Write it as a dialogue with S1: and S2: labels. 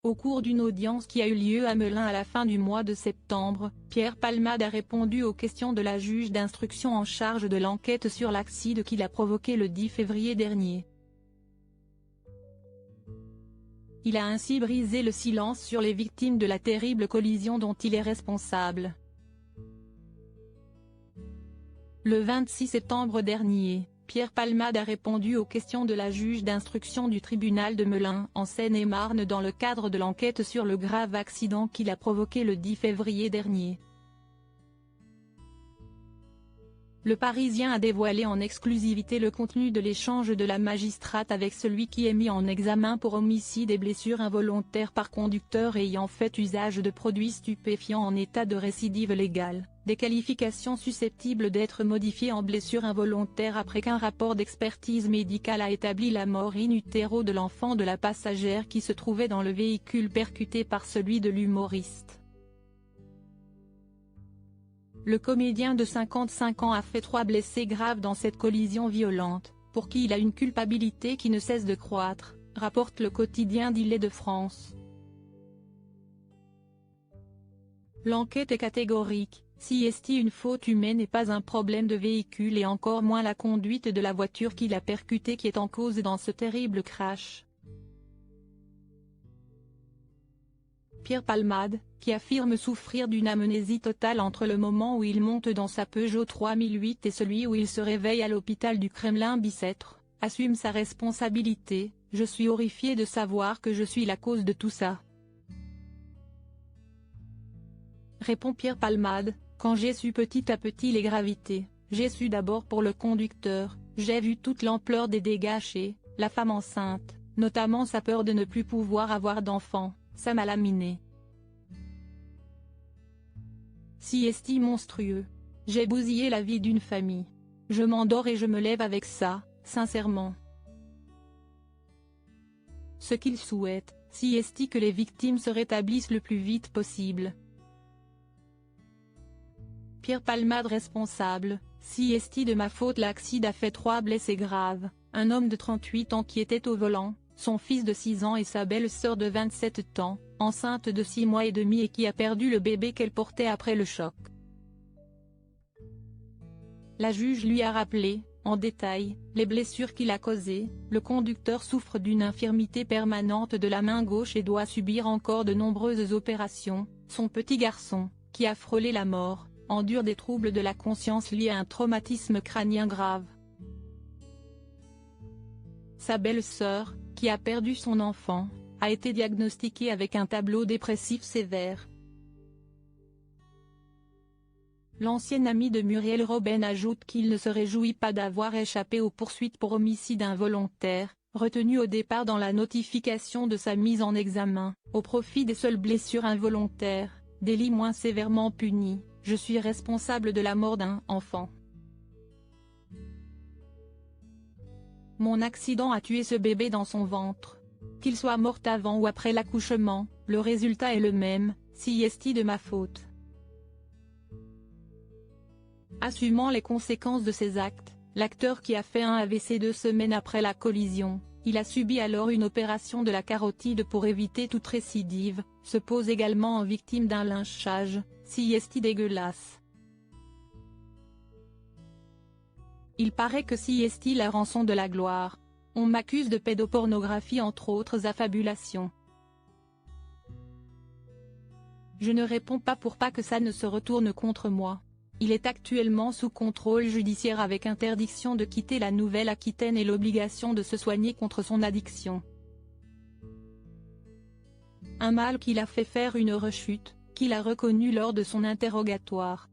S1: Au cours d'une audience qui a eu lieu à Melun à la fin du mois de septembre, Pierre Palmade a répondu aux questions de la juge d'instruction en charge de l'enquête sur l'accident qu'il a provoqué le 10 février dernier. Il a ainsi brisé le silence sur les victimes de la terrible collision dont il est responsable. Le 26 septembre dernier, Pierre Palmade a répondu aux questions de la juge d'instruction du tribunal de Melun en Seine-et-Marne dans le cadre de l'enquête sur le grave accident qu'il a provoqué le 10 février dernier. Le Parisien a dévoilé en exclusivité le contenu de l'échange de la magistrate avec celui qui est mis en examen pour homicide et blessure involontaire par conducteur ayant fait usage de produits stupéfiants en état de récidive légale, des qualifications susceptibles d'être modifiées en blessure involontaire après qu'un rapport d'expertise médicale a établi la mort in utero de l'enfant de la passagère qui se trouvait dans le véhicule percuté par celui de l'humoriste. Le comédien de 55 ans a fait 3 blessés graves dans cette collision violente, pour qui il a une culpabilité qui ne cesse de croître, rapporte le quotidien d'Île-de-France. L'enquête est catégorique, si une faute humaine n'est pas un problème de véhicule et encore moins la conduite de la voiture qui l'a percuté qui est en cause dans ce terrible crash. Pierre Palmade, qui affirme souffrir d'une amnésie totale entre le moment où il monte dans sa Peugeot 3008 et celui où il se réveille à l'hôpital du Kremlin-Bicêtre, assume sa responsabilité. « Je suis horrifié de savoir que je suis la cause de tout ça », répond Pierre Palmade. « Quand j'ai su petit à petit les gravités, j'ai su d'abord pour le conducteur, j'ai vu toute l'ampleur des dégâts chez la femme enceinte, notamment sa peur de ne plus pouvoir avoir d'enfant. Ça m'a laminé. Si monstrueux. J'ai bousillé la vie d'une famille. Je m'endors et je me lève avec ça, sincèrement. » Ce qu'il souhaite, si que les victimes se rétablissent le plus vite possible. Pierre Palmade responsable, si de ma faute l'accident a fait 3 blessés graves, un homme de 38 ans qui était au volant, son fils de 6 ans et sa belle-sœur de 27 ans, enceinte de 6 mois et demi et qui a perdu le bébé qu'elle portait après le choc. La juge lui a rappelé, en détail, les blessures qu'il a causées. Le conducteur souffre d'une infirmité permanente de la main gauche et doit subir encore de nombreuses opérations. Son petit garçon, qui a frôlé la mort, endure des troubles de la conscience liés à un traumatisme crânien grave. Sa belle-sœur, qui a perdu son enfant, a été diagnostiquée avec un tableau dépressif sévère. L'ancienne amie de Muriel Robin ajoute qu'il ne se réjouit pas d'avoir échappé aux poursuites pour homicide involontaire, retenu au départ dans la notification de sa mise en examen, au profit des seules blessures involontaires, délit moins sévèrement puni. Je suis responsable de la mort d'un enfant. Mon accident a tué ce bébé dans son ventre. Qu'il soit mort avant ou après l'accouchement, le résultat est le même, si de ma faute. Assumant les conséquences de ses actes, l'acteur qui a fait un AVC 2 semaines après la collision, il a subi alors une opération de la carotide pour éviter toute récidive, se pose également en victime d'un lynchage, si dégueulasse. Il paraît que si la rançon de la gloire. On m'accuse de pédopornographie entre autres affabulations. Je ne réponds pas pour pas que ça ne se retourne contre moi. Il est actuellement sous contrôle judiciaire avec interdiction de quitter la Nouvelle-Aquitaine et l'obligation de se soigner contre son addiction. Un mal qu'il a fait faire une rechute, qu'il a reconnu lors de son interrogatoire.